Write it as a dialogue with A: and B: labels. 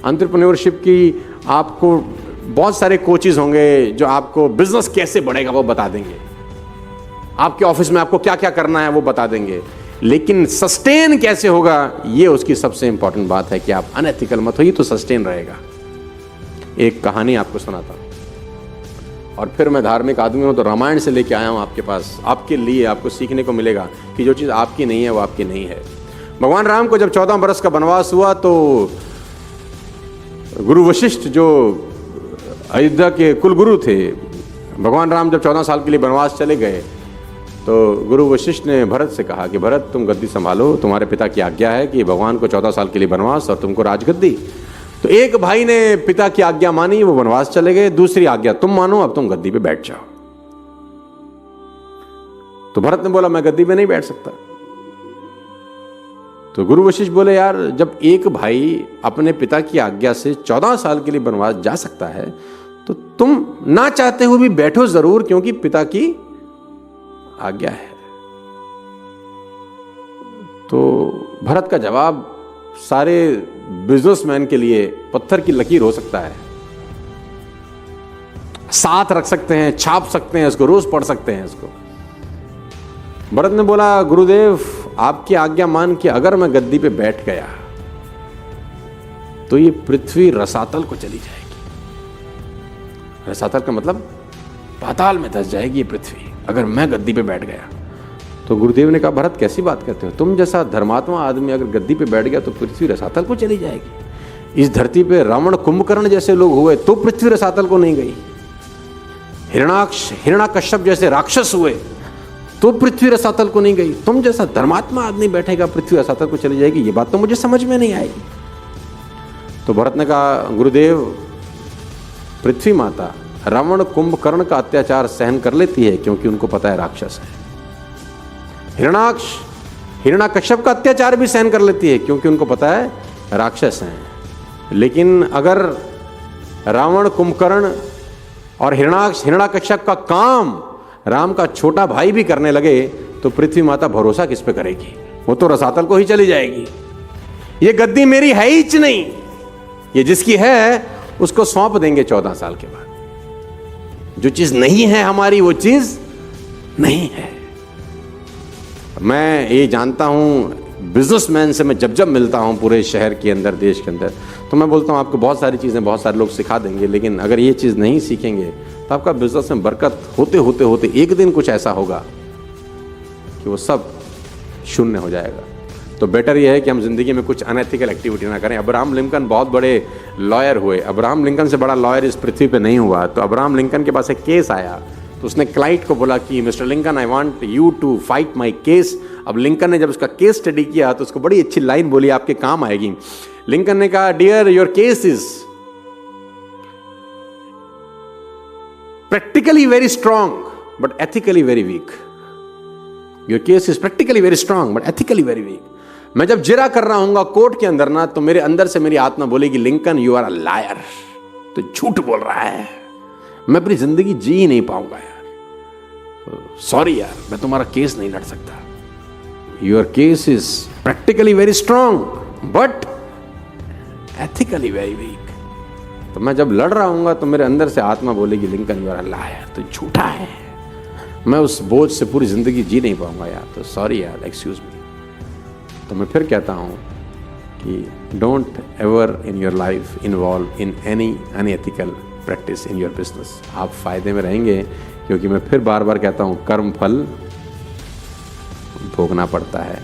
A: Entrepreneurship की आपको बहुत सारे कोचेज होंगे जो आपको बिजनेस कैसे बढ़ेगा वो बता देंगे, आपके ऑफिस में आपको क्या क्या करना है वो बता देंगे, लेकिन सस्टेन कैसे होगा ये उसकी सबसे इंपॉर्टेंट बात है कि आप अनएथिकल मत होइए तो सस्टेन रहेगा। एक कहानी आपको सुनाता हूं, और फिर मैं धार्मिक आदमी हूं तो रामायण से लेके आया हूं आपके पास, आपके लिए आपको सीखने को मिलेगा कि जो चीज़ आपकी नहीं है वो आपकी नहीं है। भगवान राम को जब 14 बरस का वनवास हुआ तो गुरु वशिष्ठ जो अयोध्या के कुल गुरु थे, भगवान राम जब 14 साल के लिए वनवास चले गए तो गुरु वशिष्ठ ने भरत से कहा कि भरत तुम गद्दी संभालो, तुम्हारे पिता की आज्ञा है कि भगवान को 14 साल के लिए वनवास और तुमको राजगद्दी। तो एक भाई ने पिता की आज्ञा मानी, वो वनवास चले गए, दूसरी आज्ञा तुम मानो, अब तुम गद्दी पे बैठ जाओ। तो भरत ने बोला मैं गद्दी पे नहीं बैठ सकता। तो गुरु वशिष्ठ बोले यार जब एक भाई अपने पिता की आज्ञा से 14 साल के लिए वनवास जा सकता है तो तुम ना चाहते हुए भी बैठो जरूर, क्योंकि पिता की आज्ञा है। तो भरत का जवाब सारे बिजनेसमैन के लिए पत्थर की लकीर हो सकता है, साथ रख सकते हैं, छाप सकते हैं इसको, रोज पढ़ सकते हैं इसको। भरत ने बोला गुरुदेव आपकी आज्ञा मान के अगर मैं गद्दी पे बैठ गया तो ये पृथ्वी रसातल को चली जाएगी। रसातल का मतलब पाताल में धंस जाएगी ये पृथ्वी अगर मैं गद्दी पे बैठ गया। तो गुरुदेव ने कहा भरत कैसी बात करते हो, तुम जैसा धर्मात्मा आदमी अगर गद्दी पे बैठ गया तो पृथ्वी रसातल को चली जाएगी। इस धरती पे रावण कुंभकर्ण जैसे लोग हुए तो पृथ्वी रसातल को नहीं गई, हिरण्याकश्यप जैसे राक्षस हुए तो पृथ्वी रसातल को नहीं गई, तुम जैसा धर्मात्मा आदमी बैठेगा पृथ्वी रसातल को चली जाएगी, ये बात तो मुझे समझ में नहीं आएगी। तो भरत ने कहा गुरुदेव पृथ्वी माता रावण कुंभकर्ण का अत्याचार सहन कर लेती है क्योंकि उनको पता है राक्षस है, हिरण्याकश्यप का अत्याचार भी सहन कर लेती है क्योंकि उनको पता है राक्षस हैं। लेकिन अगर रावण कुंभकर्ण और हिरण्याकश्यप का काम राम का छोटा भाई भी करने लगे तो पृथ्वी माता भरोसा किस पे करेगी, वो तो रसातल को ही चली जाएगी। ये गद्दी मेरी है ही नहीं, ये जिसकी है उसको सौंप देंगे 14 साल के बाद। जो चीज नहीं है हमारी वो चीज नहीं है। मैं ये जानता हूं बिजनेसमैन से मैं जब मिलता हूं पूरे शहर के अंदर देश के अंदर तो मैं बोलता हूं आपको बहुत सारी चीजें बहुत सारे लोग सिखा देंगे, लेकिन अगर ये चीज नहीं सीखेंगे तो आपका बिजनेस में बरकत होते होते होते एक दिन कुछ ऐसा होगा कि वो सब शून्य हो जाएगा। तो बेटर ये है कि हम जिंदगी में कुछ अनएथिकल एक्टिविटी ना करें। अब्राहम लिंकन बहुत बड़े लॉयर हुए, अब्राहम लिंकन से बड़ा लॉयर इस पृथ्वी पे नहीं हुआ। तो अब्राहम लिंकन के पास एक केस आया तो उसने क्लाइंट को बोला कि mister Lincoln I want you to fight my case. अब लिंकन ने जब उसका केस स्टडी किया तो उसको बड़ी अच्छी लाइन बोली आपके काम आएगी। लिंकन ने कहा dear your case is practically very strong but ethically very weak. Your case is practically very strong but ethically very weak. मैं जब जिरा कर रहा हूंगा कोर्ट के अंदर ना तो मेरे अंदर से मेरी आत्मा बोलेगी Lincoln you are a liar, तो झूठ बोल रहा है, मैं अपनी जिंदगी जी ही नहीं पाऊंगा यार, तो सॉरी यार मैं तुम्हारा केस नहीं लड़ सकता। Your case is practically very strong but ethically very week. तो मैं जब लड़ रहा हूंगा तो मेरे अंदर से आत्मा बोलेगी Lincoln you are a liar, तो झूठा है, मैं उस बोझ से पूरी जिंदगी जी नहीं पाऊंगा यार, तो सॉरी यार एक्सक्यूज मी। तो मैं फिर कहता हूँ कि don't ever in your life involve in any unethical practice in your business. आप फायदे में रहेंगे, क्योंकि मैं फिर बार बार कहता हूँ कर्म फल भोगना पड़ता है।